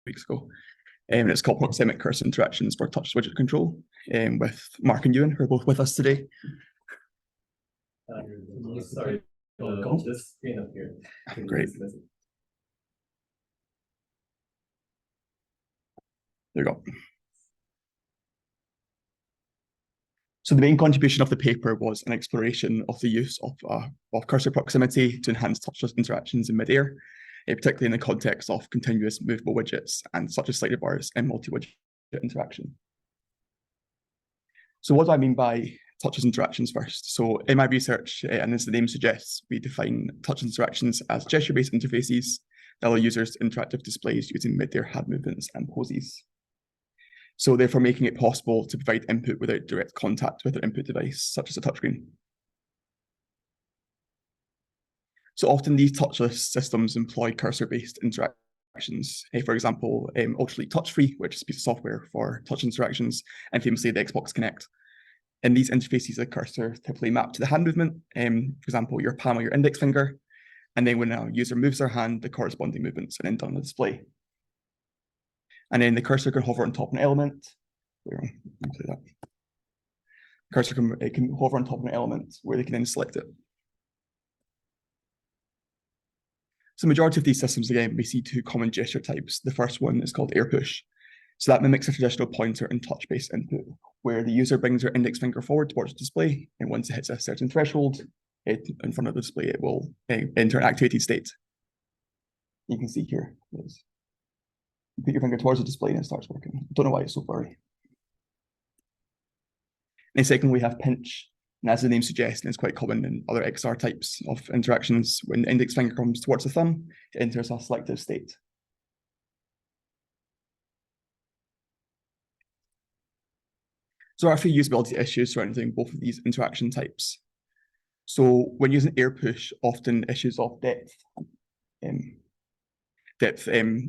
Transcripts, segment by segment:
weeks ago. And it's called Proxemic cursor interactions for touch widget control, with Mark and Ewan, who are both with us today. Sorry, this screen up here. Great. There you go. So the main contribution of the paper was an exploration of the use of cursor proximity to enhance touchless interactions in midair, particularly in the context of continuous movable widgets and such as slider bars and multi-widget interaction. So what do I mean by touchless interactions first? So in my research, and as the name suggests, we define touchless interactions as gesture-based interfaces that allow users to interact with displays using midair hand movements and poses. So therefore making it possible to provide input without direct contact with their input device, such as a touchscreen. So often these touchless systems employ cursor-based interactions. For example, Ultraleap Touch-Free, which is a piece of software for touch interactions, and famously the Xbox Kinect. In these interfaces, the cursor typically mapped to the hand movement, for example, your palm or your index finger, and then when a user moves their hand, the corresponding movements are then done on the display. And then the cursor can hover on top of an element. The cursor can hover on top of an element where they can then select it. So the majority of these systems, again, we see two common gesture types. The first one is called air push. So that mimics a traditional pointer and touch-based input, where the user brings their index finger forward towards the display, and once it hits a certain threshold in front of the display, it will enter an activated state. You can see here. Put your finger towards the display and it starts working. Don't know why it's so blurry. And second, we have pinch. And as the name suggests, and it's quite common in other XR types of interactions, when the index finger comes towards the thumb, it enters a selective state. So there are a few usability issues surrounding both of these interaction types. So when using air push, often issues of depth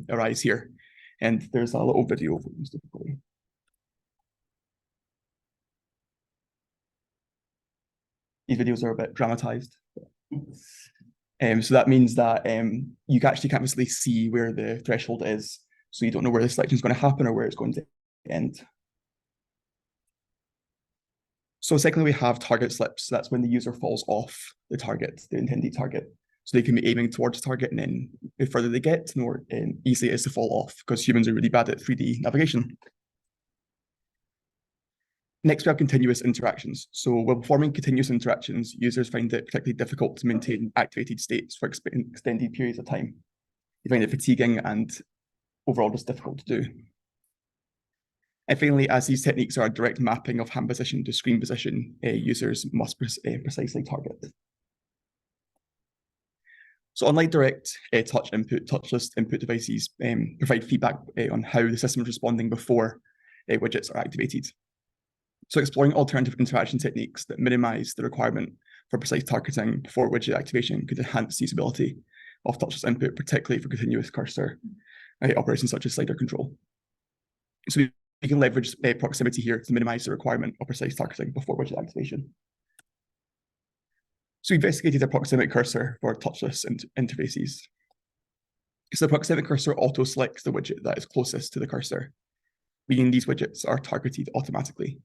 arise here. And there's a little video of this typically. These videos are a bit dramatized. So that means that you actually can't necessarily see where the threshold is. So you don't know where the selection is going to happen or where it's going to end. So secondly, we have target slips. So that's when the user falls off the target, the intended target. So they can be aiming towards the target, and then the further they get, the more easy it is to fall off, because humans are really bad at 3D navigation. Next, we have continuous interactions. So when performing continuous interactions, users find it particularly difficult to maintain activated states for extended periods of time. You find it fatiguing and overall just difficult to do. And finally, as these techniques are a direct mapping of hand position to screen position, users must precisely target. So unlike direct touch input, touchless input devices provide feedback on how the system is responding before widgets are activated. So exploring alternative interaction techniques that minimize the requirement for precise targeting before widget activation could enhance usability of touchless input, particularly for continuous cursor operations such as slider control. So we can leverage proximity here to minimize the requirement of precise targeting before widget activation. So we investigated a proxemic cursor for touchless interfaces. So the proxemic cursor auto-selects the widget that is closest to the cursor, meaning these widgets are targeted automatically.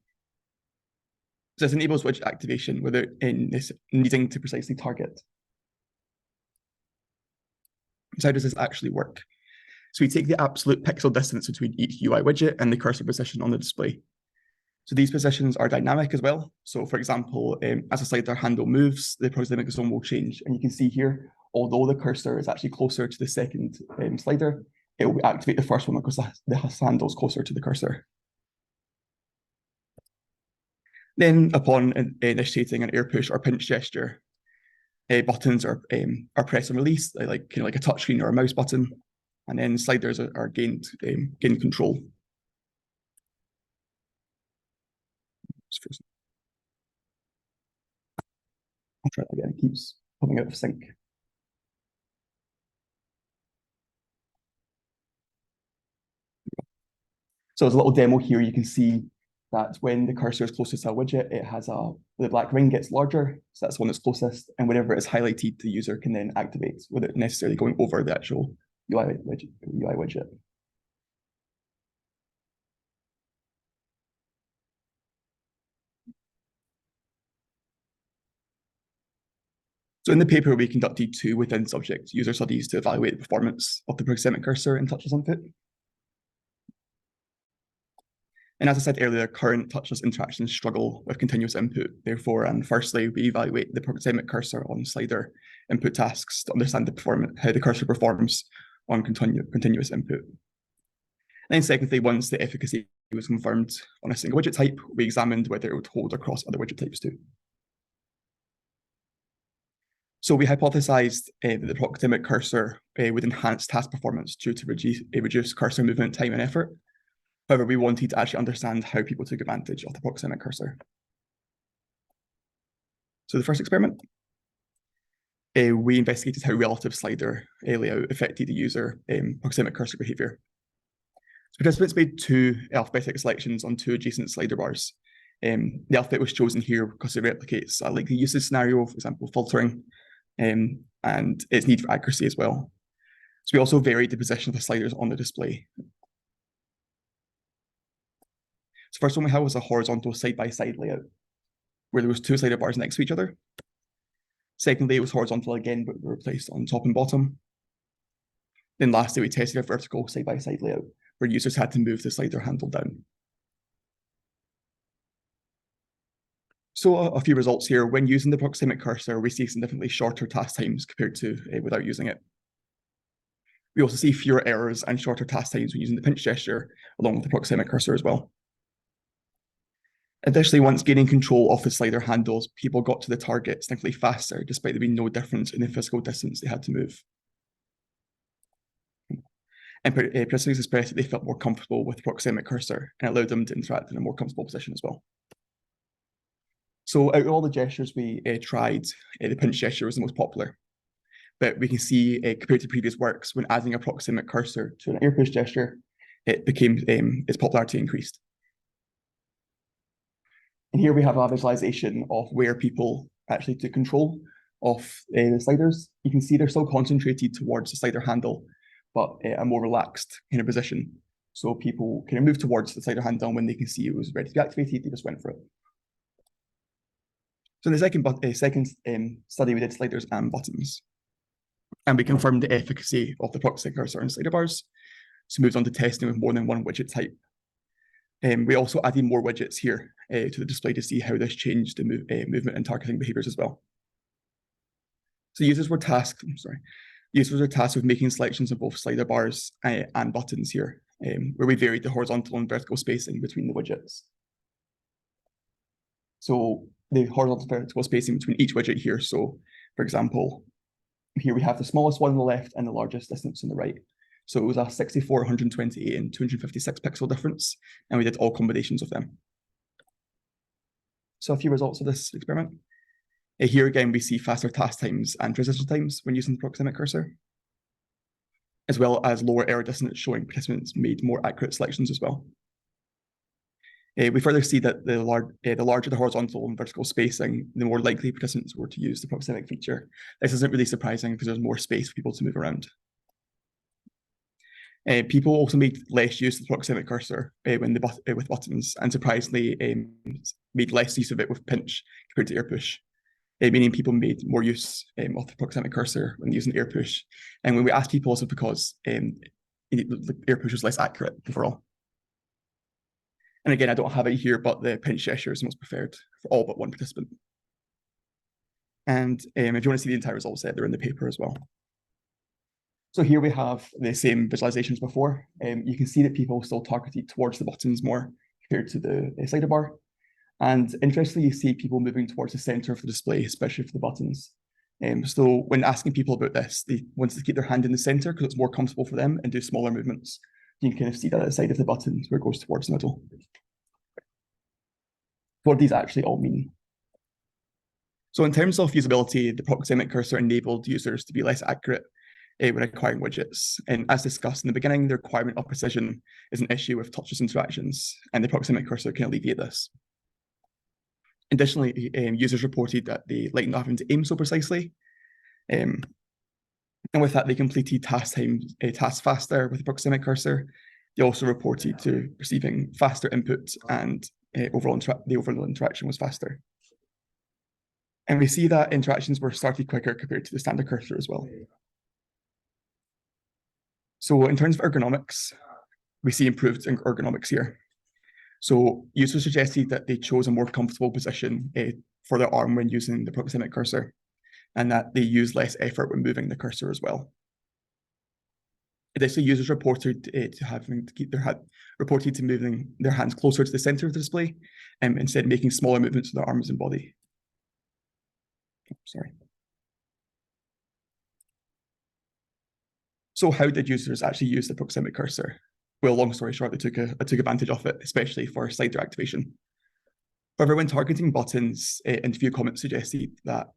So this enables widget activation without needing to precisely target. So how does this actually work? So we take the absolute pixel distance between each UI widget and the cursor position on the display. So these positions are dynamic as well. So for example, as a slider handle moves, the proxemic zone will change. And you can see here, although the cursor is actually closer to the second slider, it will activate the first one because the handle is closer to the cursor. Then upon initiating an air push or pinch gesture, buttons are pressed and released, like a touchscreen or a mouse button, and then sliders are gained control. I'll try that again, it keeps coming out of sync. So as a little demo here, you can see that when the cursor is closest to a widget, it has the black ring gets larger, so that's the one that's closest, and whenever it's highlighted, the user can then activate without necessarily going over the actual UI widget. So in the paper, we conducted 2 within-subject user studies to evaluate the performance of the proxemic cursor in touchless input. And as I said earlier, current touchless interactions struggle with continuous input. Therefore, and firstly, we evaluate the proxemic cursor on slider input tasks to understand the performance, how the cursor performs on continuous input. And then secondly, once the efficacy was confirmed on a single widget type, we examined whether it would hold across other widget types too. So we hypothesized that the proxemic cursor would enhance task performance due to reduce cursor movement time and effort. However, we wanted to actually understand how people took advantage of the proxemic cursor. So the first experiment, we investigated how relative slider layout affected the user proxemic cursor behavior. So participants made 2 alphabetic selections on 2 adjacent slider bars. The alphabet was chosen here because it replicates a likely usage scenario, for example, filtering, and its need for accuracy as well. So we also varied the position of the sliders on the display. So first one we had was a horizontal side-by-side layout, where there was 2 slider bars next to each other. Secondly, it was horizontal again, but were placed on top and bottom. Then lastly, we tested a vertical side-by-side layout, where users had to move the slider handle down. So a few results here. When using the proxemic cursor, we see significantly shorter task times compared to without using it. We also see fewer errors and shorter task times when using the pinch gesture along with the proxemic cursor as well. Additionally, once gaining control of the slider handles, people got to the target significantly faster, despite there being no difference in the physical distance they had to move. And participants expressed that they felt more comfortable with the proxemic cursor and allowed them to interact in a more comfortable position as well. So out of all the gestures we tried, the pinch gesture was the most popular. But we can see, compared to previous works, when adding a proxemic cursor to an ear push gesture, it became its popularity increased. And here we have a visualization of where people actually took control of the sliders. You can see they're still concentrated towards the slider handle, but a more relaxed kind of position. So people kind of move towards the slider handle, and when they can see it was ready to be activated, they just went for it. So in the second study, we did sliders and buttons. And we confirmed the efficacy of the proxemic cursor and slider bars. So moved on to testing with more than 1 widget type. We also added more widgets here to the display to see how this changed the movement and targeting behaviors as well. So users were tasked with making selections of both slider bars and buttons here, where we varied the horizontal and vertical spacing between the widgets. So the horizontal and vertical spacing between each widget here. So for example, here we have the smallest one on the left and the largest distance on the right. So it was a 64, 128, and 256 pixel difference, and we did all combinations of them. So a few results of this experiment. Here again, we see faster task times and transition times when using the proxemic cursor, as well as lower error distance, showing participants made more accurate selections as well. We further see that the larger the horizontal and vertical spacing, the more likely participants were to use the proxemic feature. This isn't really surprising because there's more space for people to move around. People also made less use of the proxemic cursor with buttons, and surprisingly made less use of it with pinch compared to ear push, meaning people made more use of the proxemic cursor when using ear push. And when we asked people, also because ear push was less accurate overall. And again, I don't have it here, but the pinch gesture is the most preferred for all but 1 participant. And if you want to see the entire result set, they're in the paper as well. So here we have the same visualizations before. You can see that people still targeted towards the buttons more compared to the slider bar. And interestingly, you see people moving towards the center of the display, especially for the buttons. So when asking people about this, they wanted to keep their hand in the center because it's more comfortable for them and do smaller movements. You can kind of see that at the side of the buttons where it goes towards the middle. What do these actually all mean? So in terms of usability, the proxemic cursor enabled users to be less accurate when acquiring widgets. And as discussed in the beginning, the requirement of precision is an issue with touchless interactions, and the proxemic cursor can alleviate this. Additionally, users reported that they liked not having to aim so precisely. And with that, they completed tasks faster with the proxemic cursor. They also reported to receiving faster input, and the overall interaction was faster. And we see that interactions were started quicker compared to the standard cursor as well. So in terms of ergonomics, we see improved ergonomics here. So users suggested that they chose a more comfortable position for their arm when using the proxemic cursor, and that they use less effort when moving the cursor as well. Additionally, users reported to moving their hands closer to the center of the display, instead of making smaller movements with their arms and body. Sorry. So how did users actually use the proxemic cursor? Well, long story short, they took advantage of it, especially for slider activation. However, when targeting buttons, interview comments suggested that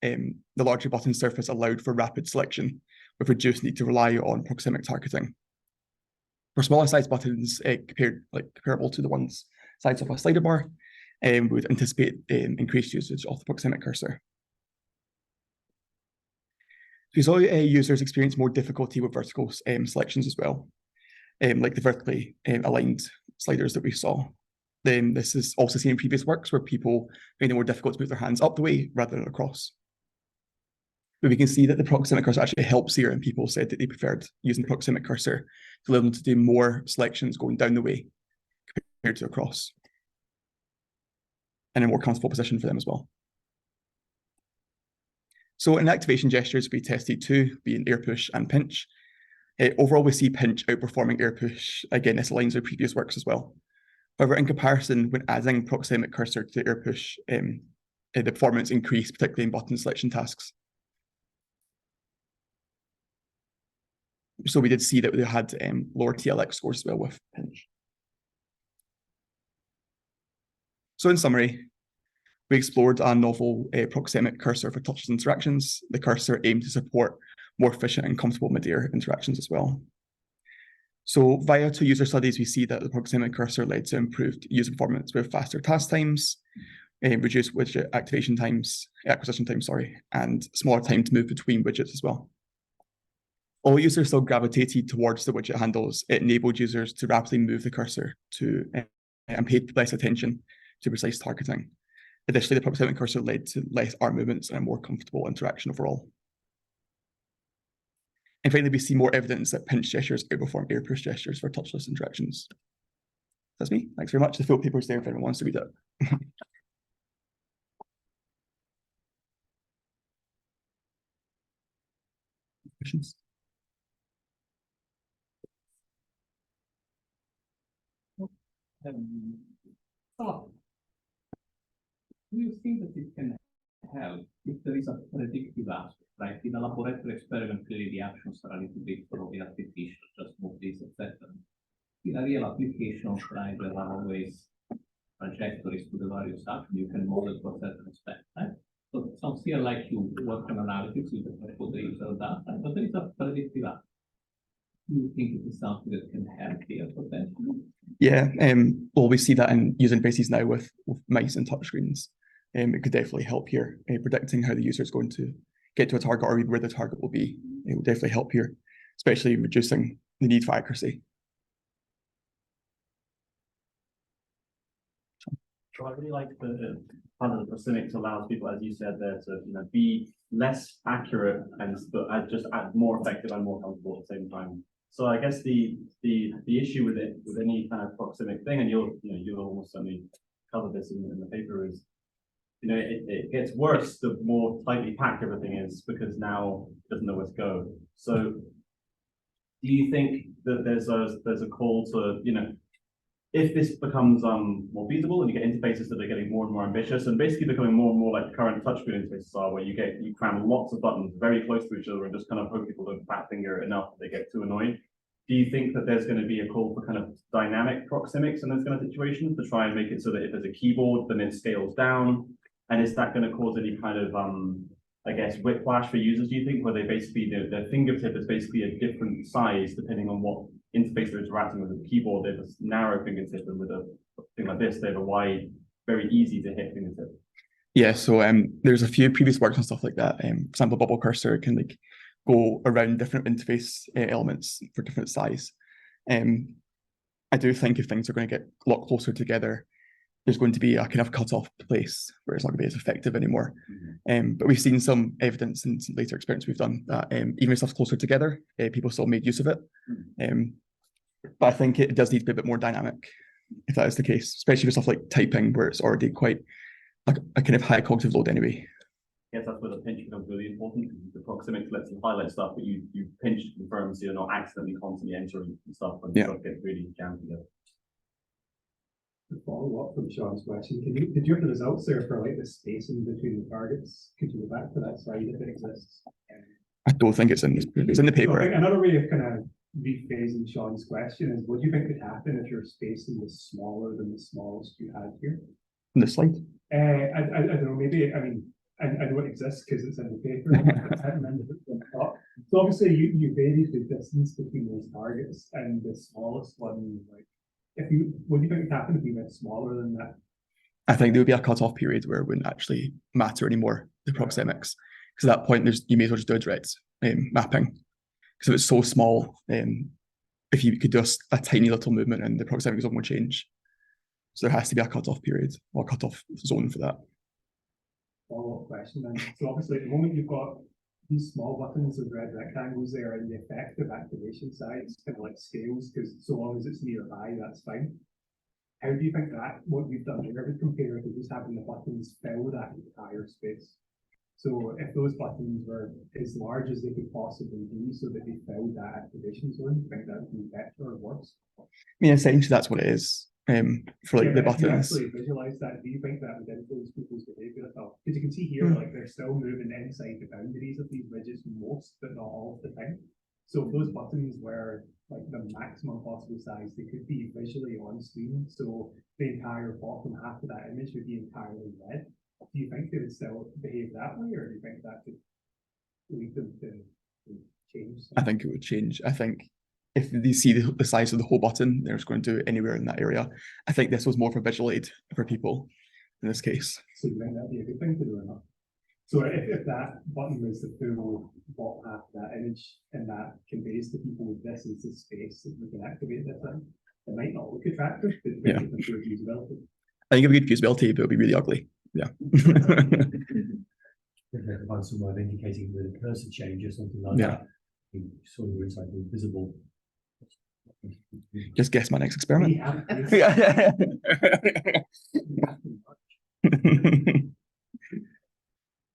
the larger button surface allowed for rapid selection with reduced need to rely on proxemic targeting. For smaller size buttons, comparable to the ones size of a slider bar, we would anticipate increased usage of the proxemic cursor. We saw users experience more difficulty with vertical selections as well, like the vertically aligned sliders that we saw. Then this is also seen in previous works where people find it more difficult to move their hands up the way rather than across. But we can see that the proxemic cursor actually helps here, and people said that they preferred using the proxemic cursor to allow them to do more selections going down the way compared to across, and a more comfortable position for them as well. So in activation gestures, we tested two, being air push and pinch. Overall, we see pinch outperforming air push. Again, this aligns with previous works as well. However, in comparison, when adding proxemic cursor to air push, the performance increased, particularly in button selection tasks. So we did see that we had lower TLX scores as well with pinch. So in summary, we explored a novel proxemic cursor for touchless interactions. The cursor aimed to support more efficient and comfortable mid-air interactions as well. So via two user studies, we see that the proxemic cursor led to improved user performance with faster task times, reduced widget acquisition times, and smaller time to move between widgets as well. All users still gravitated towards the widget handles. It enabled users to rapidly move the cursor and paid less attention to precise targeting. Additionally, the proxemic cursor led to less arm movements and a more comfortable interaction overall. And finally, we see more evidence that pinch gestures outperform air push gestures for touchless interactions. That's me. Thanks very much. The full paper is there if anyone wants to read it. Questions? Do you think that it can help if there is a predictive aspect, right? In a laboratory experiment, clearly the actions are a little bit probably artificial, just move this, etc. In a real application, right, there are always trajectories to the various actions you can model to a certain extent, right? So it sounds here like you work on analytics, you can put the user data, but there is a predictive aspect. Do you think it is something that can help here potentially? Yeah, well, we see that in user interfaces now with mice and touchscreens. It could definitely help here, predicting how the user is going to get to a target or where the target will be. It will definitely help here, especially reducing the need for accuracy. So I really like the part of the Proxemics allows people, as you said there, to be less accurate but just more effective and more comfortable at the same time. So I guess the issue with it, with any kind of proxemic thing, and you'll almost certainly cover this in the paper, is it gets worse the more tightly packed everything is, because now it doesn't know where to go. So do you think that there's a call to, if this becomes more feasible and you get interfaces that are getting more and more ambitious and basically becoming more and more like current touchscreen interfaces are, where you cram lots of buttons very close to each other and just kind of hope people don't fat finger it enough that they get too annoyed? Do you think that there's going to be a call for kind of dynamic proxemics in those kind of situations to try and make it so that if there's a keyboard, then it scales down? And is that going to cause any kind of, I guess, whiplash for users, do you think, where they basically, their fingertip is basically a different size depending on what interface they're interacting with? The keyboard, they have a narrow fingertip, and with a thing like this, they have a wide, very easy to hit fingertip. Yeah, so there's a few previous works and stuff like that. For example, bubble cursor can go around different interface elements for different size. I do think if things are going to get a lot closer together, there's going to be a kind of cut-off place where it's not going to be as effective anymore. But we've seen some evidence in some later experiments we've done that even if stuff's closer together, people still made use of it. But I think it does need to be a bit more dynamic if that is the case, especially for stuff like typing, where it's already quite a kind of high cognitive load anyway. Yes, that's where the pinch becomes really important. The Proxemic lets you highlight stuff, but you pinch to confirm so you're not accidentally constantly entering stuff when stuff gets really jammed together. To follow up from Sean's question, did you have the results there for like the spacing between the targets? Could you go back to that slide if it exists? I don't think it's in the paper. So another way of kind of rephrasing Sean's question is, what do you think could happen if your spacing was smaller than the smallest you had here? In this slide? I don't know, maybe, I mean, I know it exists because it's in the paper. I can't remember if it's been taught. So obviously you varied the distance between those targets, and the smallest one, like, what do you think would happen if you went smaller than that? I think there would be a cut-off period where it wouldn't actually matter anymore, the proxemics. Because at that point, you may as well just do a direct mapping. Because if it's so small, if you could do a tiny little movement and the proxemic zone will change. So there has to be a cut-off period or cut-off zone for that. Follow-up question then. So obviously at the moment you've got these small buttons with red rectangles there, and the effective activation size kind of like scales, because so long as it's nearby, that's fine. How do you think that what you've done here would compare to just having the buttons fill that entire space? So if those buttons were as large as they could possibly be so that they filled that activation zone, do you think that would be better or worse? I mean, essentially that's what it is for like the buttons. If you actually visualize that, do you think that would influence people's behavior at all? Because you can see here, like they're still moving inside the boundaries of these widgets most, but not all of the time. So if those buttons were like the maximum possible size, they could be visually on screen. So the entire bottom half of that image would be entirely red. Do you think they would still behave that way, or do you think that could lead them to change something? I think it would change. I think if they see the size of the whole button, they're just going to do it anywhere in that area. I think this was more for visual aid for people in this case. So you think that'd be a good thing to do or not? So if that button was the full bottom half of that image, and that conveys to people this is the space that we can activate this in, it might not look attractive, but it might improve usability. I think it would be good usability, but it would be really ugly. Yeah. If they find some way of indicating with a cursor change or something like that, you saw your inside being visible. Just guess my next experiment.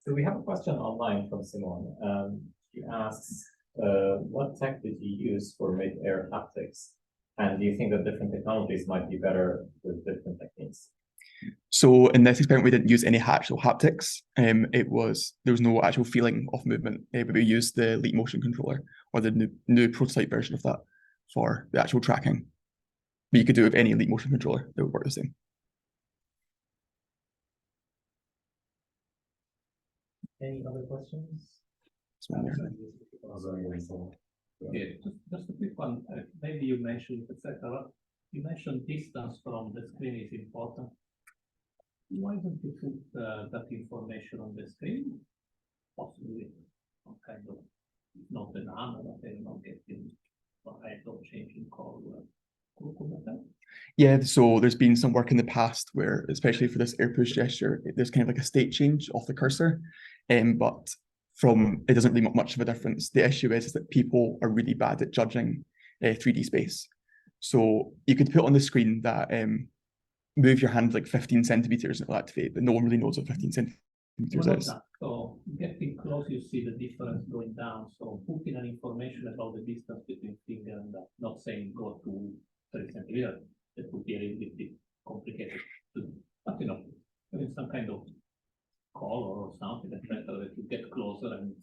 So we have a question online from Simone. She asks, what tech did you use for mid-air haptics? And do you think that different technologies might be better with different techniques? So in this experiment, we didn't use any actual haptics. There was no actual feeling of movement, but we used the Leap Motion controller, or the new prototype version of that, for the actual tracking. But you could do it with any Leap Motion controller, that would work the same. Any other questions? Yeah, just a quick one. Maybe you mentioned, etc. You mentioned distance from the screen is important. Why don't you put that information on the screen? Possibly some kind of, not the nano, but they're not getting I don't change in color. Yeah, so there's been some work in the past where, especially for this air push gesture, there's kind of like a state change of the cursor, but it doesn't really make much of a difference. The issue is that people are really bad at judging 3D space. So you could put on the screen that move your hand like 15 centimeters and it'll activate, but no one really knows what 15 centimeters is. So getting close, you see the difference going down. So putting an information about the distance between finger and not saying go to 30 centimeters, that would be a little bit complicated to do. But having some kind of color or something that you get closer and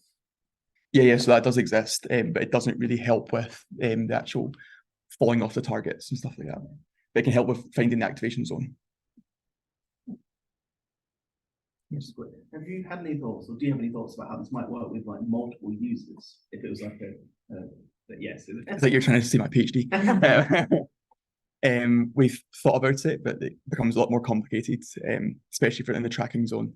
yeah, so that does exist, but it doesn't really help with the actual falling off the targets and stuff like that. But it can help with finding the activation zone. Have you had any thoughts, or do you have any thoughts about how this might work with like multiple users? If it was like yes, it's like you're trying to see my PhD. We've thought about it, but it becomes a lot more complicated, especially in the tracking zone.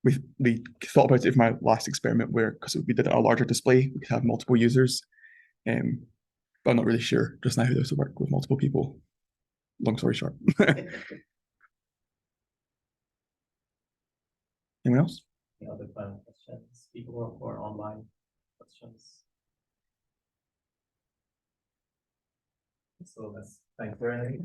We thought about it for my last experiment because we did a larger display, we could have multiple users. But I'm not really sure just now how this would work with multiple people. Long story short. Anyone else? Any other final questions? People or online questions? So let's thank you.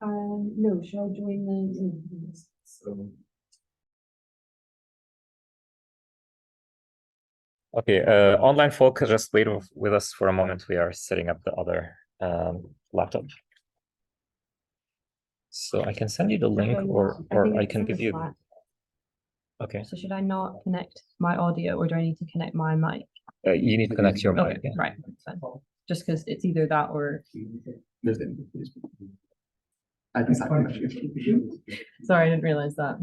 No, should I join the Zoom? So. Okay, online folk, just wait with us for a moment. We are setting up the other laptop. So I can send you the link, or I can give you. Okay. So should I not connect my audio, or do I need to connect my mic? You need to connect your mic. Okay, yeah. Right, that's fine. Just because it's either that or. Sorry, I didn't realize that.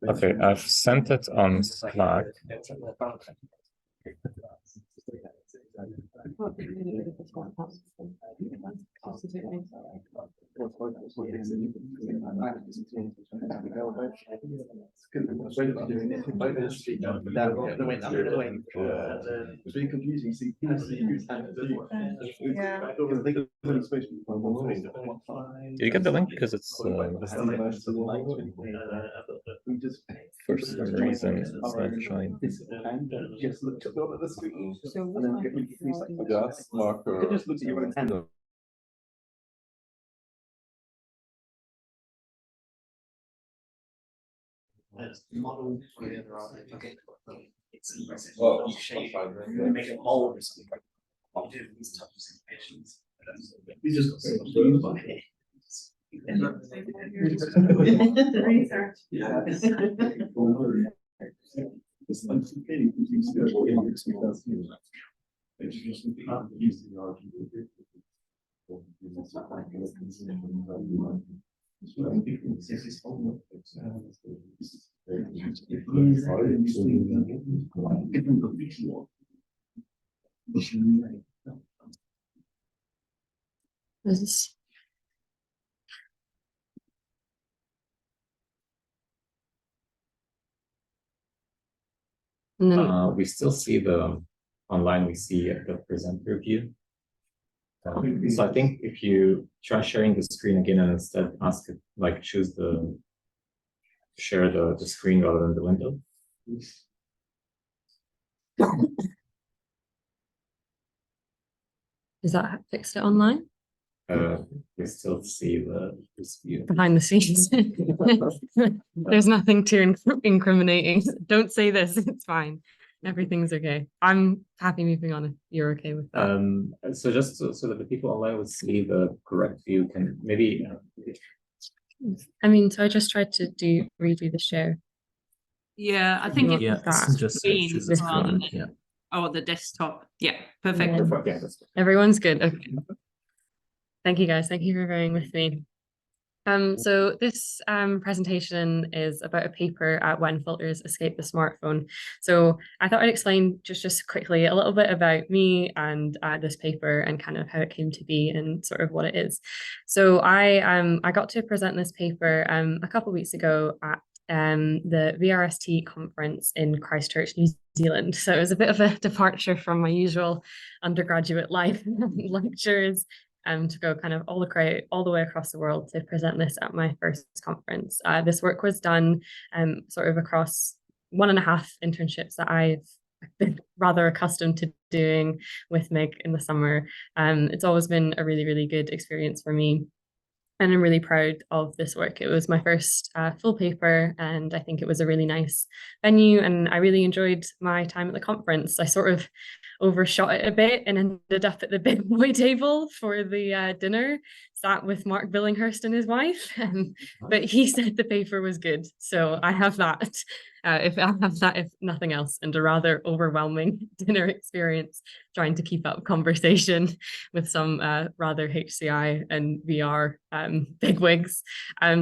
Okay, I've sent it on Slack. Did you get the link? Because it's for some reason it's not showing. Model where there are okay. It's you shape make a mold or something. What do these types of patients? We just got by here. This. And then We still see the online, we see the presenter view. So I think if you try sharing the screen again and instead ask it, like choose the share the screen rather than the window. Is that fixed it online? We still see this view. Behind the scenes. There's nothing too incriminating. Don't say this, it's fine. Everything's okay. I'm happy moving on if you're okay with that. So just so that the people online would see the correct view, can maybe. I mean, so I just tried to redo the share. Yeah, I think Yeah, it's just screen this rather one, than yeah. the desktop. Yeah, perfect. Yeah. Yeah, that's good. Everyone's good. Okay. Thank you guys. Thank you for bearing with me. So this presentation is about a paper at When Filters Escape the Smartphone. So I thought I'd explain just quickly a little bit about me and this paper and kind of how it came to be and sort of what it is. So I got to present this paper a couple of weeks ago at the VRST conference in Christchurch, New Zealand. So it was a bit of a departure from my usual undergraduate life lectures. To go kind of all the way across the world to present this at my first conference. This work was done sort of across 1.5 internships that I've been rather accustomed to doing with Meg in the summer. It's always been a really, really good experience for me. And I'm really proud of this work. It was my first full paper, and I think it was a really nice venue, and I really enjoyed my time at the conference. I sort of overshot it a bit and ended up at the big boy table for the dinner, sat with Mark Billinghurst and his wife, but he said the paper was good. So I have that. If nothing else, and a rather overwhelming dinner experience trying to keep up conversation with some rather HCI and VR bigwigs.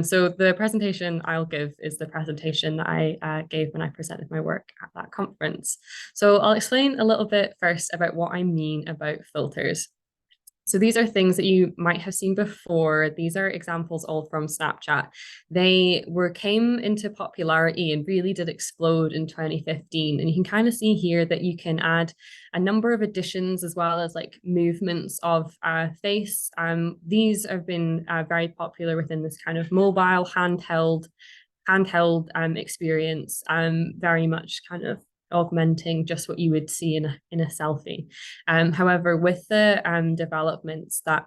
So the presentation I'll give is the presentation that I gave when I presented my work at that conference. So I'll explain a little bit first about what I mean about filters. So these are things that you might have seen before. These are examples all from Snapchat. They came into popularity and really did explode in 2015. And you can kind of see here that you can add a number of additions as well as like movements of face. These have been very popular within this kind of mobile handheld experience, very much kind of augmenting just what you would see in a selfie. However, with the developments that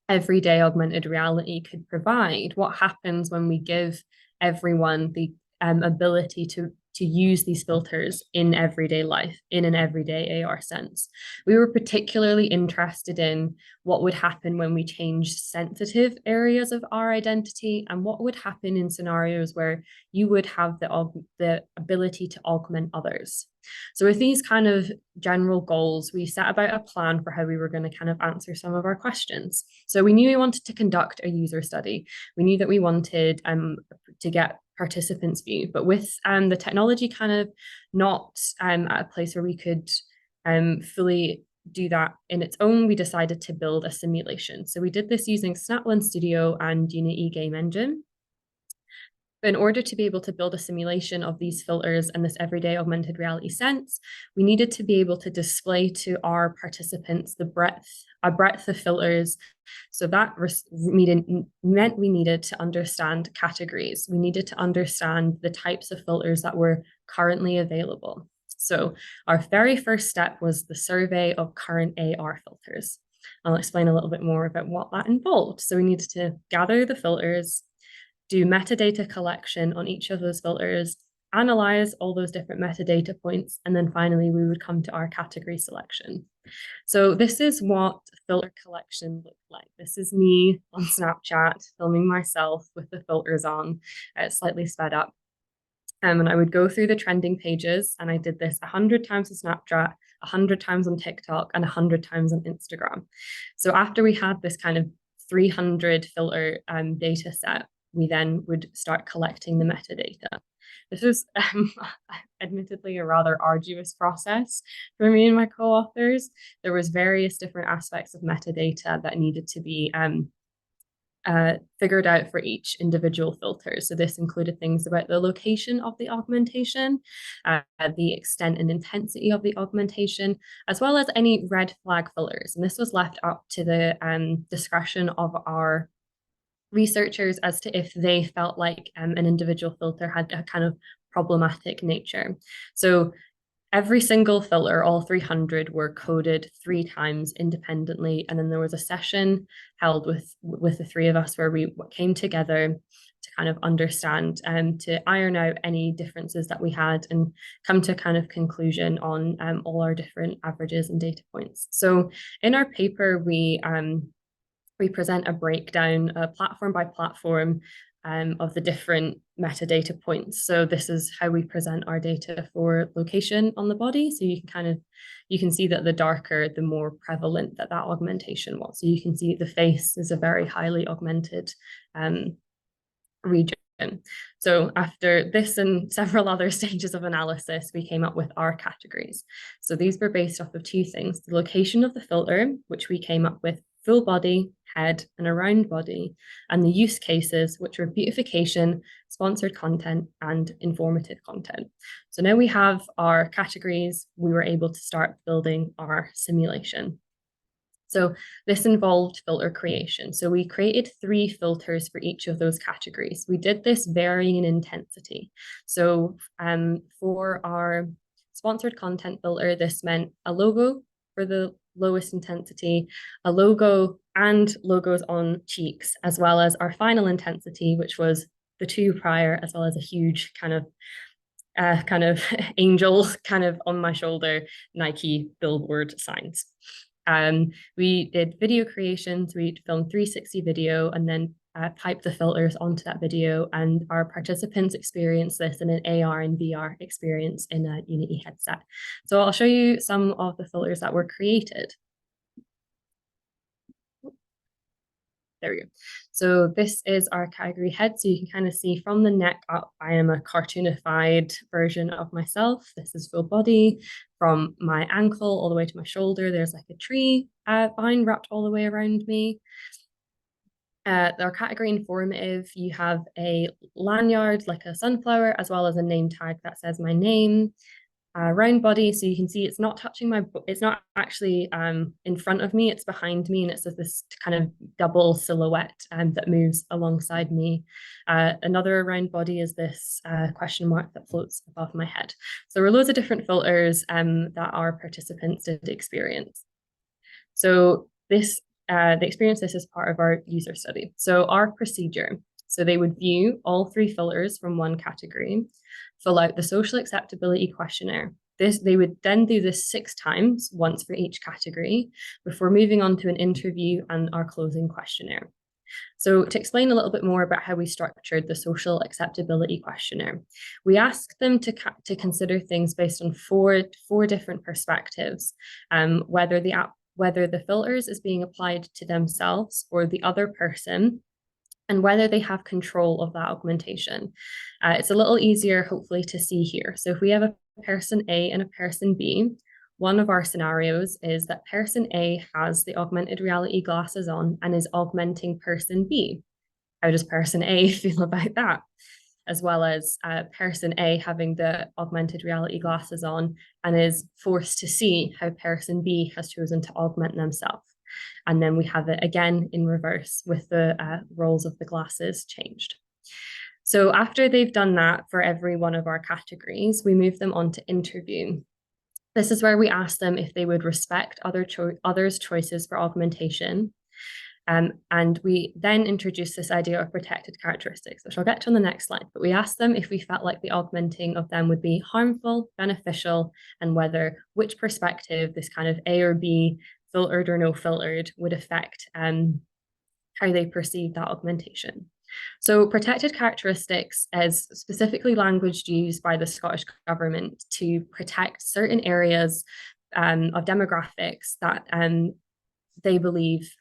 everyday augmented reality could provide, what happens when we give everyone the ability to use these filters in everyday life, in an everyday AR sense? We were particularly interested in what would happen when we change sensitive areas of our identity, and what would happen in scenarios where you would have the ability to augment others. So with these kind of general goals, we set about a plan for how we were going to kind of answer some of our questions. So we knew we wanted to conduct a user study. We knew that we wanted to get participants' view, but with the technology kind of not at a place where we could fully do that in its own, we decided to build a simulation. So we did this using Snap One Studio and Unity Game Engine. But in order to be able to build a simulation of these filters and this everyday augmented reality sense, we needed to be able to display to our participants a breadth of filters. So that meant we needed to understand categories. We needed to understand the types of filters that were currently available. So our very first step was the survey of current AR filters. I'll explain a little bit more about what that involved. So we needed to gather the filters, do metadata collection on each of those filters, analyze all those different metadata points, and then finally we would come to our category selection. So this is what filter collection looked like. This is me on Snapchat filming myself with the filters on, slightly sped up. And I would go through the trending pages, and I did this 100 times on Snapchat, 100 times on TikTok, and 100 times on Instagram. So after we had this kind of 300 filter data set, we then would start collecting the metadata. This was admittedly a rather arduous process for me and my co-authors. There was various different aspects of metadata that needed to be figured out for each individual filter. So this included things about the location of the augmentation, the extent and intensity of the augmentation, as well as any red flag filters. And this was left up to the discretion of our researchers as to if they felt like an individual filter had a kind of problematic nature. So every single filter, all 300, were coded 3 times independently. And then there was a session held with the 3 of us where we came together to kind of understand and to iron out any differences that we had and come to kind of conclusion on all our different averages and data points. So in our paper, we present a breakdown, platform by platform, of the different metadata points. So this is how we present our data for location on the body. So you can see that the darker, the more prevalent that augmentation was. So you can see the face is a very highly augmented region. So after this and several other stages of analysis, we came up with our categories. So these were based off of 2 things: the location of the filter, which we came up with full body, head, and around body, and the use cases, which were beautification, sponsored content, and informative content. So now we have our categories, we were able to start building our simulation. So this involved filter creation. So we created 3 filters for each of those categories. We did this varying in intensity. So for our sponsored content filter, this meant a logo for the lowest intensity, a logo and logos on cheeks, as well as our final intensity, which was the 2 prior, as well as a huge kind of angel kind of on my shoulder Nike billboard signs. We did video creations. We filmed 360 video and then piped the filters onto that video, and our participants experienced this in an AR and VR experience in a Unity headset. So I'll show you some of the filters that were created. there we go. So this is our category head. So you can kind of see from the neck up, I am a cartoonified version of myself. This is full body. From my ankle all the way to my shoulder, there's like a tree vine wrapped all the way around me. Our category informative, you have a lanyard like a sunflower, as well as a name tag that says my name. Round body, so you can see it's not touching it's not actually in front of me, it's behind me, and it's this kind of double silhouette that moves alongside me. Another round body is this question mark that floats above my head. So there are loads of different filters that our participants did experience. So this they experienced this as part of our user study. So our procedure, so they would view all 3 filters from one category, fill out the social acceptability questionnaire. They would then do this 6 times, once for each category, before moving on to an interview and our closing questionnaire. So to explain a little bit more about how we structured the social acceptability questionnaire, we asked them to consider things based on four different perspectives, whether the filters is being applied to themselves or the other person, and whether they have control of that augmentation. It's a little easier, hopefully, to see here. So if we have a person A and a person B, one of our scenarios is that person A has the augmented reality glasses on and is augmenting person B. How does person A feel about that? As well as person A having the augmented reality glasses on and is forced to see how person B has chosen to augment themselves. And then we have it again in reverse with the roles of the glasses changed. So after they've done that for every one of our categories, we move them on to interview. This is where we ask them if they would respect others' choices for augmentation. And we then introduce this idea of protected characteristics, which I'll get to on the next slide. But we asked them if we felt like the augmenting of them would be harmful, beneficial, and which perspective, this kind of A or B, filtered or no filtered, would affect how they perceive that augmentation. So protected characteristics is specifically language used by the Scottish Government to protect certain areas of demographics that they believe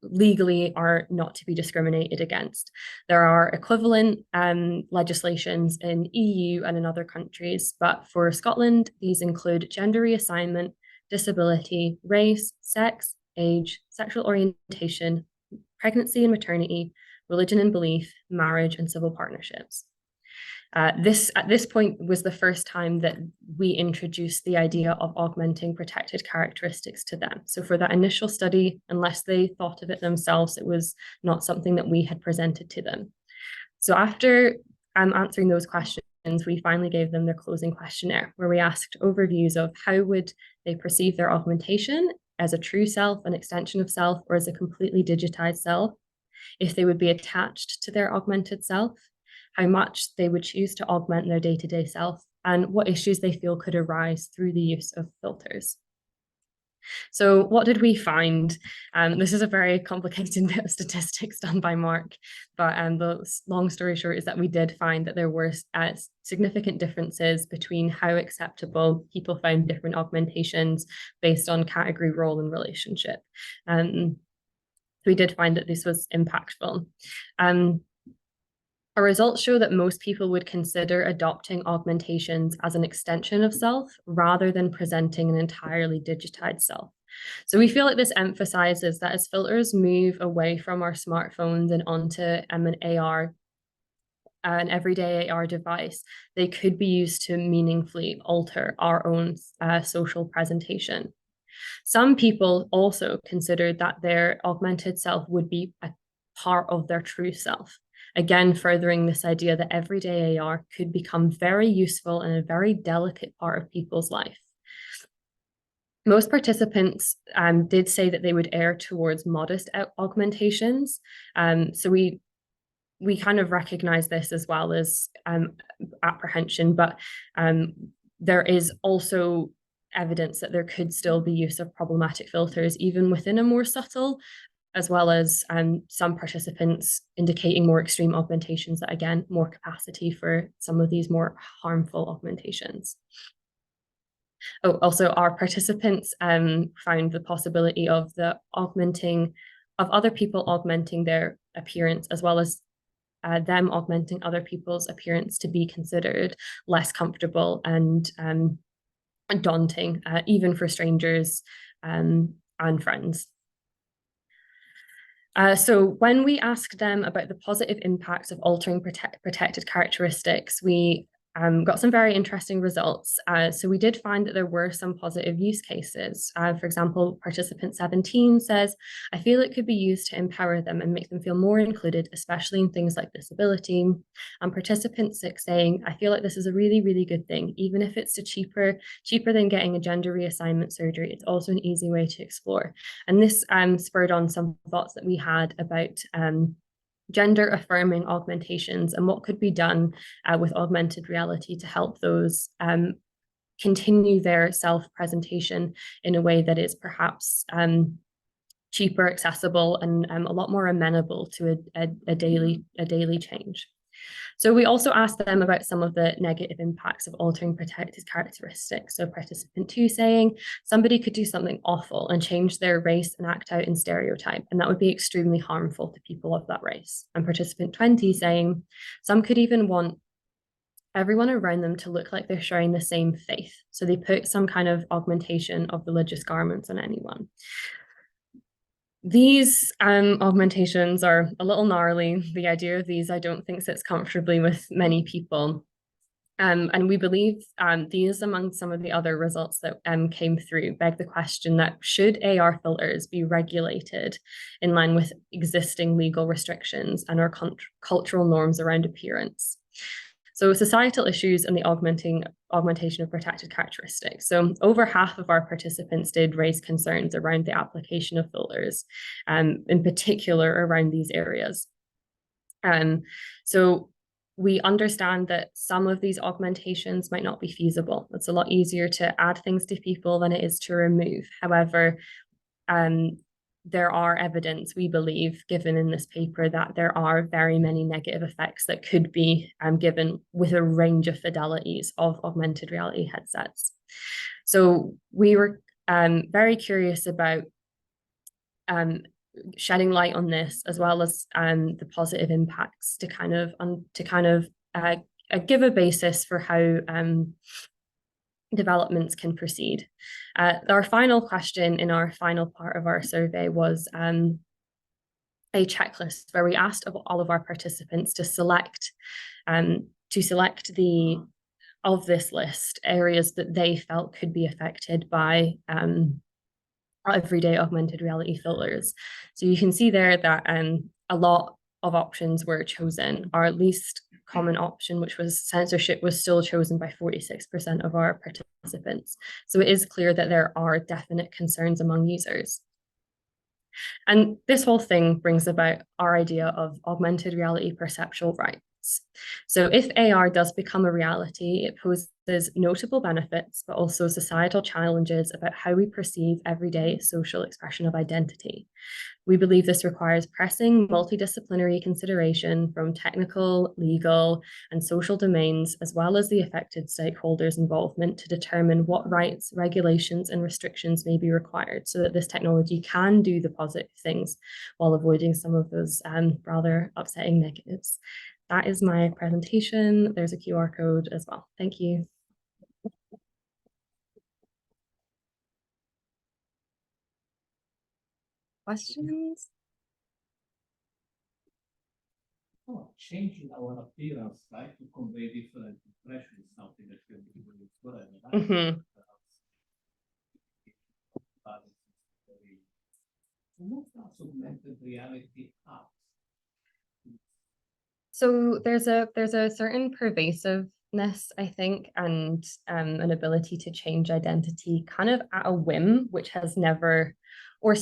legally are not to be discriminated against. There are equivalent legislations in EU and in other countries, but for Scotland, these include gender reassignment, disability, race, sex, age, sexual orientation, pregnancy and maternity, religion and belief, marriage, and civil partnerships. At this point was the first time that we introduced the idea of augmenting protected characteristics to them. So for that initial study, unless they thought of it themselves, it was not something that we had presented to them. So after answering those questions, we finally gave them their closing questionnaire, where we asked overviews of how would they perceive their augmentation as a true self, an extension of self, or as a completely digitized self, if they would be attached to their augmented self, how much they would choose to augment their day-to-day self, and what issues they feel could arise through the use of filters. So what did we find? This is a very complicated bit of statistics done by Mark, but the long story short is that we did find that there were significant differences between how acceptable people found different augmentations based on category, role, and relationship. We did find that this was impactful. Our results show that most people would consider adopting augmentations as an extension of self rather than presenting an entirely digitized self. So we feel like this emphasizes that as filters move away from our smartphones and onto an everyday AR device, they could be used to meaningfully alter our own social presentation. Some people also considered that their augmented self would be a part of their true self. Again, furthering this idea that everyday AR could become very useful and a very delicate part of people's life. Most participants did say that they would err towards modest augmentations. So we kind of recognize this as well as apprehension, but there is also evidence that there could still be use of problematic filters, even within a more subtle, as well as some participants indicating more extreme augmentations that, again, more capacity for some of these more harmful augmentations. Oh, also our participants found the possibility of the augmenting other people augmenting their appearance, as well as them augmenting other people's appearance, to be considered less comfortable and daunting, even for strangers and friends. So when we asked them about the positive impacts of altering protected characteristics, we got some very interesting results. So we did find that there were some positive use cases. For example, participant 17 says, I feel it could be used to empower them and make them feel more included, especially in things like disability. And participant 6 saying, I feel like this is a really, really good thing. Even if it's cheaper than getting a gender reassignment surgery, it's also an easy way to explore. And this spurred on some thoughts that we had about gender affirming augmentations and what could be done with augmented reality to help those continue their self-presentation in a way that is perhaps cheaper, accessible, and a lot more amenable to a daily change. So we also asked them about some of the negative impacts of altering protected characteristics. So participant 2 saying, somebody could do something awful and change their race and act out in stereotype, and that would be extremely harmful to people of that race. And participant 20 saying, some could even want everyone around them to look like they're sharing the same faith. So they put some kind of augmentation of religious garments on anyone. These augmentations are a little gnarly. The idea of these, I don't think, sits comfortably with many people. And we believe these, among some of the other results that came through, beg the question that should AR filters be regulated in line with existing legal restrictions and our cultural norms around appearance? So societal issues and the augmentation of protected characteristics. So over half of our participants did raise concerns around the application of filters, in particular around these areas. So we understand that some of these augmentations might not be feasible. It's a lot easier to add things to people than it is to remove. However, there are evidence, we believe, given in this paper, that there are very many negative effects that could be given with a range of fidelities of augmented reality headsets. So we were very curious about shedding light on this, as well as the positive impacts, to kind of give a basis for how developments can proceed. Our final question in our final part of our survey was a checklist where we asked all of our participants to select of this list areas that they felt could be affected by everyday augmented reality filters. So you can see there that a lot of options were chosen. Our least common option, which was censorship, was still chosen by 46% of our participants. So it is clear that there are definite concerns among users. And this whole thing brings about our idea of augmented reality perceptual rights. So if AR does become a reality, it poses notable benefits, but also societal challenges about how we perceive everyday social expression of identity. We believe this requires pressing multidisciplinary consideration from technical, legal, and social domains, as well as the affected stakeholders' involvement, to determine what rights, regulations, and restrictions may be required so that this technology can do the positive things while avoiding some of those rather upsetting negatives. That is my presentation. There's a QR code as well. Thank you. Questions? Oh, changing our appearance, right, to convey different impressions, something that can be really forever. Mm-hmm. What does augmented reality have? So there's a certain pervasiveness, I think, and an ability to change identity kind of at a whim, which has never, or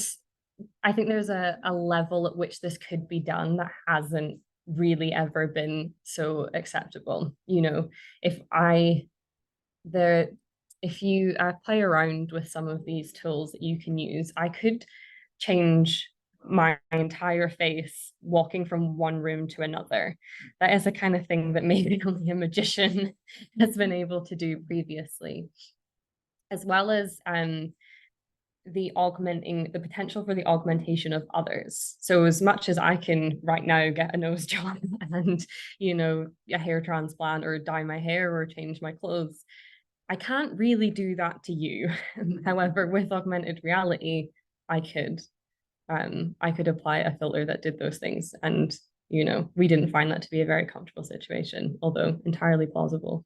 I think there's a level at which this could be done that hasn't really ever been so acceptable. You know, if you play around with some of these tools that you can use, I could change my entire face walking from one room to another. That is the kind of thing that maybe only a magician has been able to do previously, as well as the potential for the augmentation of others. So as much as I can right now get a nose job and, you know, a hair transplant or dye my hair or change my clothes, I can't really do that to you. However, with augmented reality, I could apply a filter that did those things. And, you know, we didn't find that to be a very comfortable situation, although entirely plausible.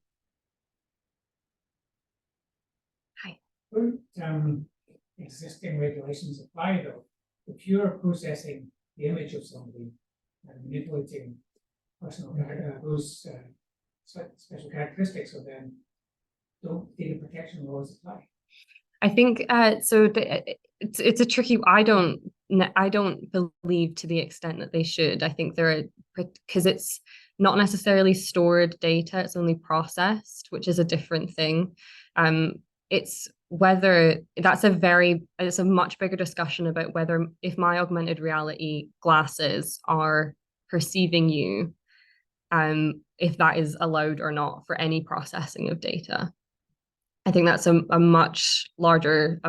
Hi. Would existing regulations apply though? If you're processing the image of somebody and manipulating personal those special characteristics of them, don't data protection laws apply? I think it's a tricky. I don't believe to the extent that they should. I think because it's not necessarily stored data; it's only processed, which is a different thing. It's whether it's a much bigger discussion about whether if my augmented reality glasses are perceiving you, if that is allowed or not for any processing of data. I think that's a much larger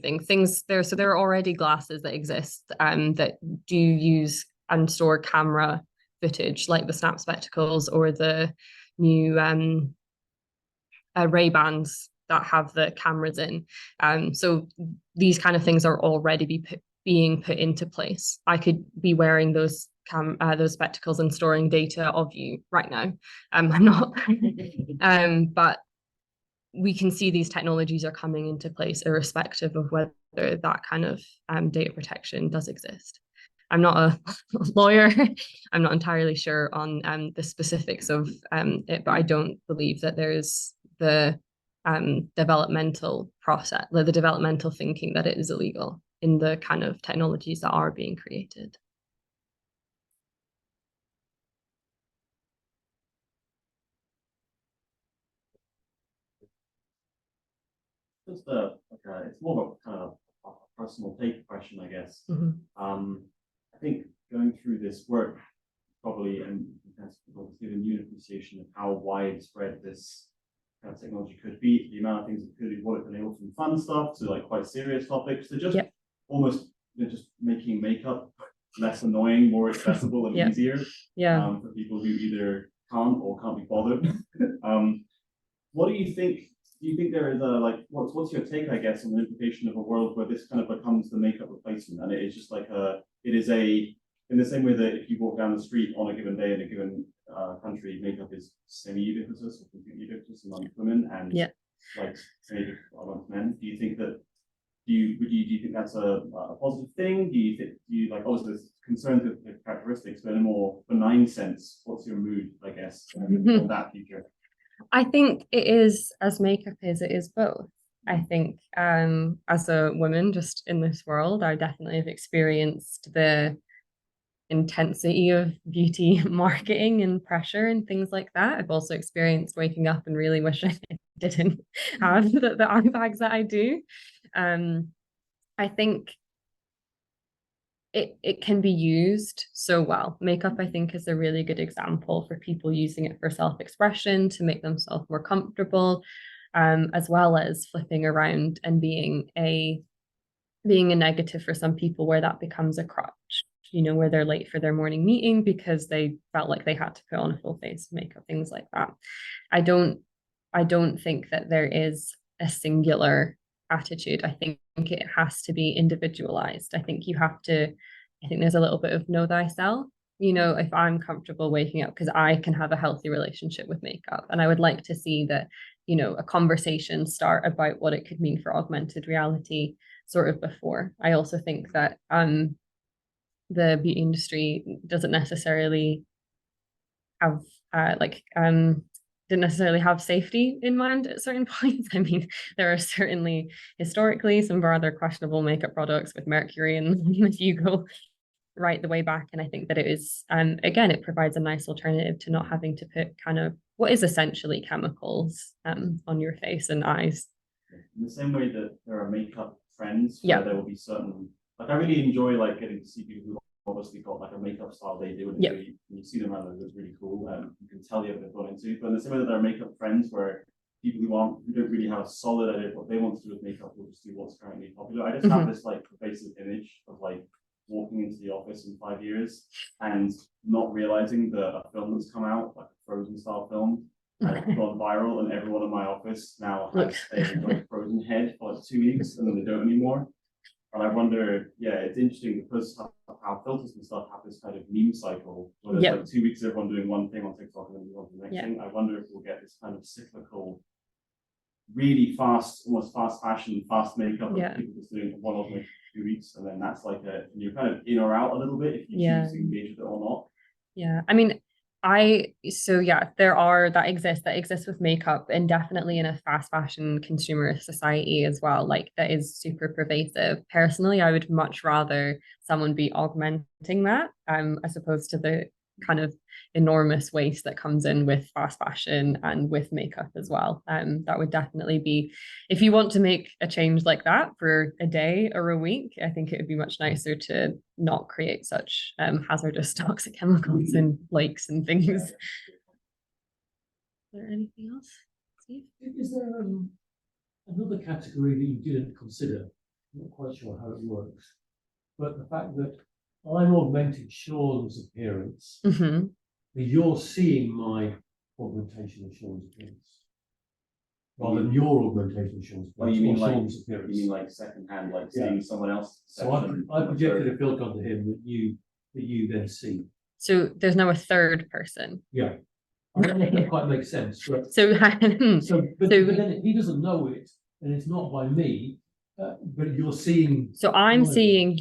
thing. There are already glasses that exist that do use and store camera footage, like the Snap spectacles or the new Ray-Bans that have the cameras in. So these kind of things are already being put into place. I could be wearing those spectacles and storing data of you right now. I'm not, but we can see these technologies are coming into place irrespective of whether that kind of data protection does exist. I'm not a lawyer. I'm not entirely sure on the specifics of it, but I don't believe that there's the developmental process, the developmental thinking that it is illegal in the kind of technologies that are being created. Just it's more of a kind of a personal take question, I guess. I think going through this work probably and has given you an appreciation of how widespread this kind of technology could be, the amount of things that could be what it can enable from fun stuff to like quite serious topics to just almost just making makeup less annoying, more accessible and easier for people who either can't or can't be bothered. What do you think? Do you think there is what's your take, I guess, on the implication of a world where this kind of becomes the makeup replacement, and it is just like in the same way that if you walk down the street on a given day in a given country, makeup is semi-ubiquitous or completely ubiquitous among women and like semi-ubiquitous amongst men. Do you think that's a positive thing? Do you like obviously there's concerns with the characteristics, but in a more benign sense, what's your mood, I guess, on that future? I think it is, as makeup is, it is both. I think as a woman just in this world, I definitely have experienced the intensity of beauty marketing and pressure and things like that. I've also experienced waking up and really wishing I didn't have the eye bags that I do. I think it can be used so well. Makeup, I think, is a really good example for people using it for self-expression to make themselves more comfortable, as well as flipping around and being a negative for some people where that becomes a crutch, you know, where they're late for their morning meeting because they felt like they had to put on a full face of makeup, things like that. I don't think that there is a singular attitude. I think it has to be individualized. I think there's a little bit of know thyself. You know, if I'm comfortable waking up, because I can have a healthy relationship with makeup, and I would like to see that, you know, a conversation start about what it could mean for augmented reality sort of before. I also think that the beauty industry doesn't necessarily have didn't necessarily have safety in mind at certain points. I mean, there are certainly historically some rather questionable makeup products with mercury in them if you go right the way back. And I think that it is, again, it provides a nice alternative to not having to put kind of what is essentially chemicals on your face and eyes. In the same way that there are makeup trends, where there will be certain, like I really enjoy like getting to see people who obviously got like a makeup style they do, and really, when you see them around, it's really cool. You can tell you what they've gone into. But in the same way that there are makeup trends where people who don't really have a solid idea of what they want to do with makeup will just do what's currently popular. I just have this like pervasive image of like walking into the office in 5 years and not realizing that a film that's come out, like a Frozen style film, has gone viral, and everyone in my office now has a like Frozen head for like 2 weeks, and then they don't anymore. And I wonder, yeah, it's interesting because how filters and stuff have this kind of meme cycle, where there's like 2 weeks everyone doing one thing on TikTok and then move on to the next thing. I wonder if we'll get this kind of cyclical, really fast, almost fast fashion, fast makeup, and people just doing one of them 2 weeks, and then that's like you're kind of in or out a little bit if you choose to engage with it or not. Yeah, I mean, that exists with makeup, and definitely in a fast fashion consumer society as well. Like, that is super pervasive. Personally, I would much rather someone be augmenting that, as opposed to the kind of enormous waste that comes in with fast fashion and with makeup as well. That would definitely be, if you want to make a change like that for a day or a week, I think it would be much nicer to not create such hazardous toxic chemicals in lakes and things. Is there anything else, Steve? Is there another category that you didn't consider? I'm not quite sure how it works, but the fact that I'm augmenting Sean's appearance, you're seeing my augmentation of Sean's appearance, rather than your augmentation of Sean's appearance. Oh, you mean like Sean's appearance. You mean like secondhand, like seeing someone else? So I projected a filter onto him that you then see. So there's now a third person. Yeah. I don't know if that quite makes sense. But but then he doesn't know it, and it's not by me. But you're seeing. So I'm seeing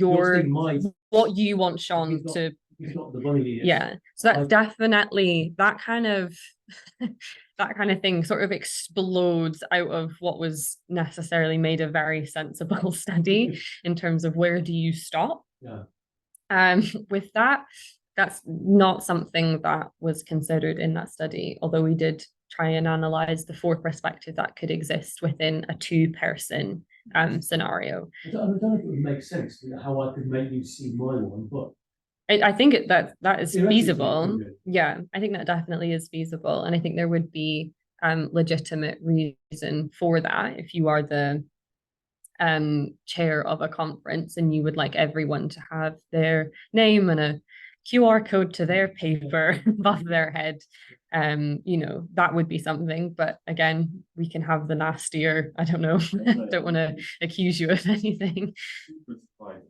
what you want Sean to. He's not the bunny. Yeah. So that's definitely that kind of thing sort of explodes out of what was necessarily made a very sensible study in terms of where do you stop. Yeah. With that, that's not something that was considered in that study, although we did try and analyze the 4 perspectives that could exist within a 2-person scenario. I don't know if it would make sense how I could make you see my one, but I think that is feasible. Yeah, I think that definitely is feasible, and I think there would be legitimate reason for that if you are the chair of a conference and you would like everyone to have their name and a QR code to their paper above their head. That would be something, but again, we can have the nastier, I don't know, don't want to accuse you of anything. If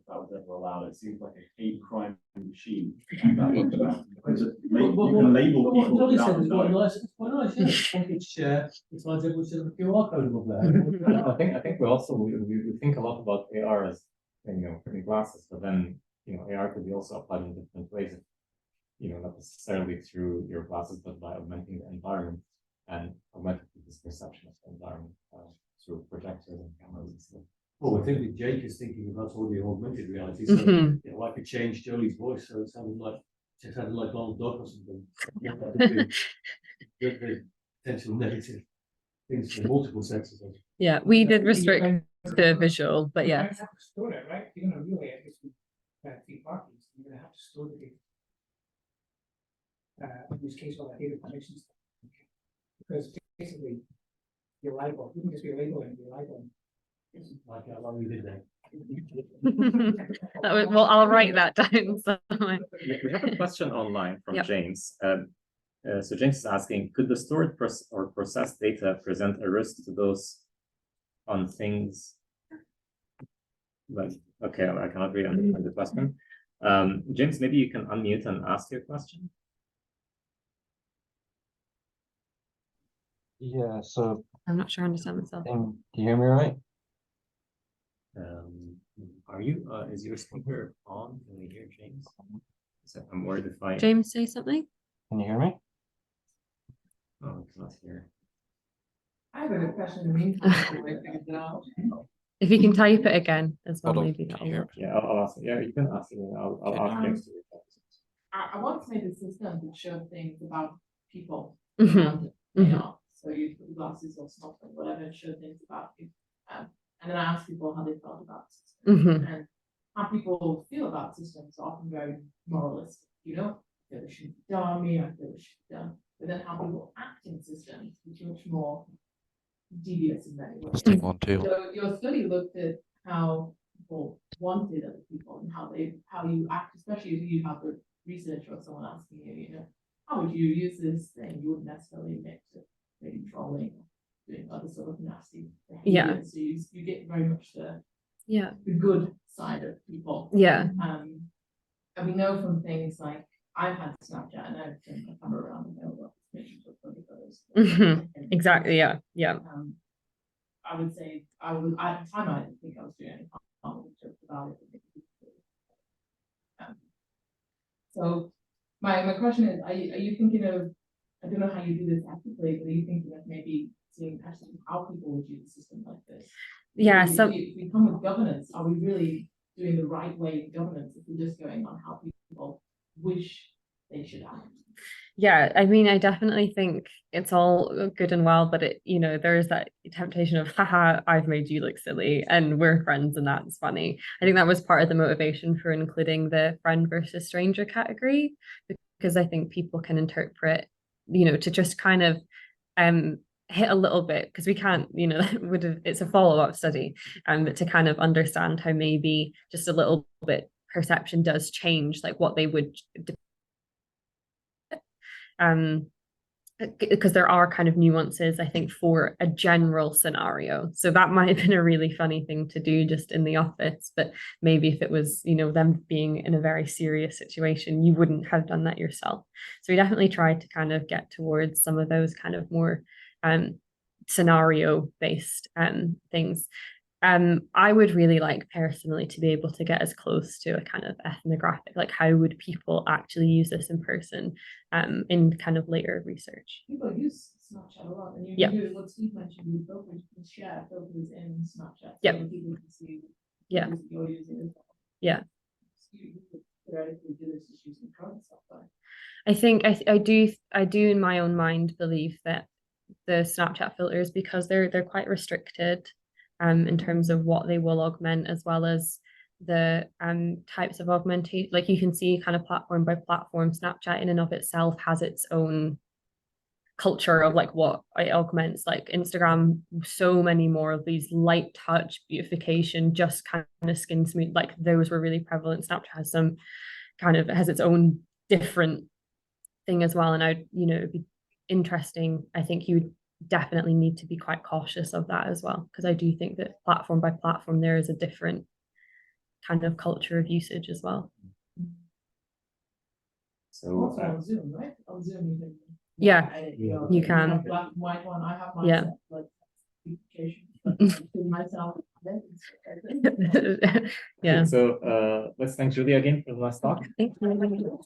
that was ever allowed, it seems like a hate crime machine. I think we think a lot about AR as putting glasses, but then AR could be also applied in different ways. Not necessarily through your glasses, but by augmenting the environment and augmenting this perception of the environment through projectors and cameras and stuff. Well, I think that Jake is thinking about all the augmented reality. So I could change Jolie's voice so it sounded like Donald Duck or something. The potential negative things for multiple senses. Yeah, we did restrict the visual, but yeah. You have to store it, right? You're going to relay it between 3 parties. You're going to have to store the data. In this case, all that data connection stuff. Because basically, you're liable. You can just be labeling, you're liable. Like how long you did that. Well, I'll write that down. We have a question online from James. So James is asking, could the stored or processed data present a risk to those on things? Like, okay, I cannot really understand the question. James, maybe you can unmute and ask your question. Yeah, so I'm not sure I understand myself. do you hear me right? Is your speaker on? Can we hear James? So I'm worried if I James say something. Can you hear me? Oh, it's not here. I have a question in the meantime. If you can type it again as well, Hold on. maybe that'll work. Yeah, I'll ask. Yeah, you can ask it. I'll ask James to reply. I want to make a system that showed things about people. So you put glasses or something, whatever, and show things about you. And then I ask people how they felt about systems. And how people feel about systems are often very moralistic. I feel it shouldn't be done me, I feel it should be done. But then how people act in systems is much more devious in many ways. Let's take one too. So your study looked at how people wanted other people and how you act, especially if you have a researcher or someone asking you, you know, how would you use this thing? You wouldn't necessarily mix it, maybe trolling, doing other sort of nasty behavior. Yeah. So you get very much the good side of people. Yeah. And we know from things like I've had Snapchat and I've turned my camera around and know what pictures of funny photos. Exactly. Yeah. Yeah. I would say at the time I didn't think I was doing any harm jokes about it. So my question is, are you thinking of, I don't know how you do this ethically, but are you thinking of maybe seeing actually how people would use a system like this? Yeah. If we come with governance, are we really doing the right way in governance if we're just going on how people wish they should act? Yeah, I mean, I definitely think it's all good and well, but it, you know, there's that temptation of, haha, I've made you look silly and we're friends and that's funny. I think that was part of the motivation for including the friend versus stranger category, because I think people can interpret, you know, to just kind of hit a little bit, because we can't, you know, it's a follow-up study, but to kind of understand how maybe just a little bit perception does change, like what they would because there are kind of nuances, I think, for a general scenario. So that might have been a really funny thing to do just in the office, but maybe if it was, you know, them being in a very serious situation, you wouldn't have done that yourself. So we definitely tried to kind of get towards some of those kind of more scenario based things. I would really like personally to be able to get as close to a kind of ethnographic, like how would people actually use this in person, in kind of later research. People use Snapchat a lot, and you can do what Steve mentioned, you can share filters in Snapchat, so people can see filters that you're using as well. Yeah. You could theoretically do this just using current software. I think I do in my own mind believe that the Snapchat filters, because they're quite restricted in terms of what they will augment, as well as the types of augmentation. Like you can see kind of platform by platform, Snapchat in and of itself has its own culture of like what it augments. Like Instagram, so many more of these light touch beautification, just kind of skin smooth, like those were really prevalent. Snapchat has some kind of, has its own different thing as well. And I, you know, it'd be interesting. I think you would definitely need to be quite cautious of that as well, because I do think that platform by platform there is a different kind of culture of usage as well. So also on Zoom, right? On Zoom you can you can. Black and white one. I have Yeah. Like myself. Yeah. So let's thank Julie again for the last talk. Thank you.